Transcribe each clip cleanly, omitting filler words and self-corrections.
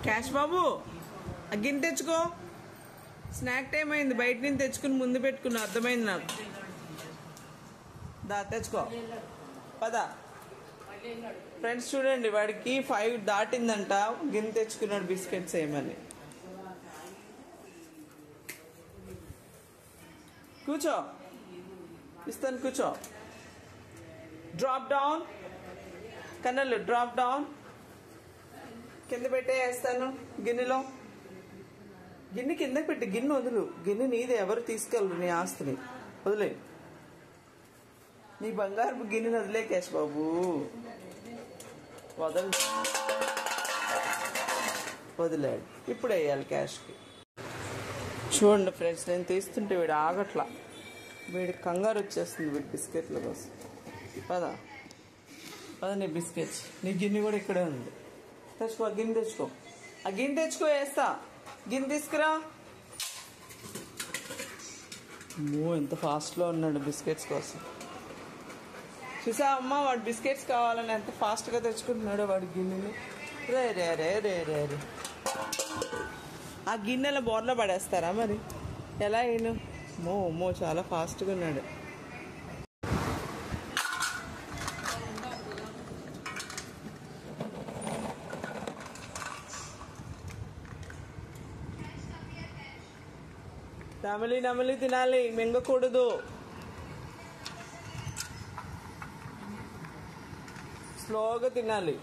Cash బాబు గిన్నె తెచ్చుకో. Snack time అయింది, బయట నుంచి తెచ్చుకుని ముందు పెట్టుకున్నా, అర్థమైంది నాకు. దా తెచ్చుకో పదా. ఫ్రెండ్స్ చూడండి, వాడికి 5 దాటిందంట, గిన్నె తెచ్చుకున్నాడు బిస్కెట్స్ ఏమని. కూర్చో, ఇస్తాను కూర్చో. డ్రాప్ డౌన్ కన్నలు, డ్రాప్ డౌన్. కింద పెట్టే వేస్తాను గిన్నెలో. గిన్నె కిందకి పెట్టి, గిన్నె వదులు. గిన్నె నీదే, ఎవరు తీసుకెళ్ళరు నీ ఆస్తిని. వదిలే, నీ బంగారు గిన్నెని వదిలే కేశ్ బాబు. వదిలేడు, ఇప్పుడు వేయాలి క్యాష్కి. చూడండి ఫ్రెండ్స్, నేను తీస్తుంటే వీడు ఆగట్లా. వీడి కంగారు వచ్చేస్తుంది వీడి బిస్కెట్ల కోసం. పదా పద, నీ బిస్కెట్స్. నీ గిన్నె కూడా ఇక్కడే ఉంది. తెచ్చుకో, ఆ గిన్నె తెచ్చుకో. ఆ గిన్నె తెచ్చుకో, వేస్తా. గిన్నె తీసుకురా. ఎంత ఫాస్ట్లో ఉన్నాడు బిస్కెట్స్ కోసం. చూసా అమ్మ, వాడు బిస్కెట్స్ కావాలని ఎంత ఫాస్ట్గా తెచ్చుకుంటున్నాడో వాడి గిన్నెని. రే రే రే రే రే రే. ఆ గిన్నెల బోర్లో పడేస్తారా మరి? ఎలా అయినా మో చాలా ఫాస్ట్గా ఉన్నాడు. నమిలి తినాలి, మింగకూడదు. స్లోగా తినాలి.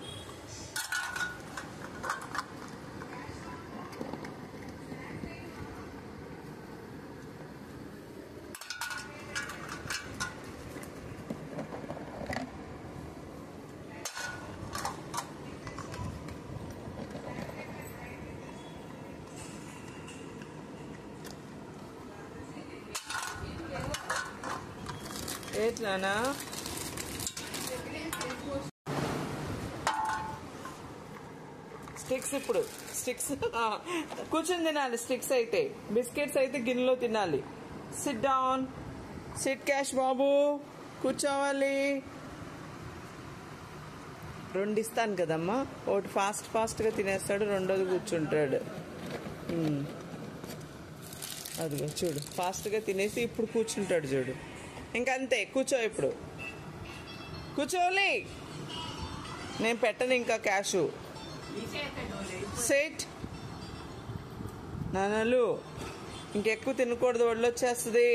ఏంటనా స్టిక్స్? ఇప్పుడు స్టిక్స్ కూర్చొని తినాలి. స్టిక్స్ అయితే, బిస్కెట్స్ అయితే గిన్నెలో తినాలి. సిట్ డౌన్, సిట్ క్యాష్ బాబు, కూర్చోవాలి. 2 ఇస్తాను కదమ్మా, ఒకటి ఫాస్ట్గా తినేస్తాడు, రెండోది కూర్చుంటాడు. అదిగో చూడు, ఫాస్ట్గా తినేసి ఇప్పుడు కూర్చుంటాడు చూడు. ఇంకంతే, కూర్చో. ఇప్పుడు కూర్చోవాలి. నేను పెట్టను ఇంకా క్యాషు. సెట్ నాన్నలు, ఇంకెక్కువ తినకూడదు, ఒళ్ళు వచ్చేస్తుంది.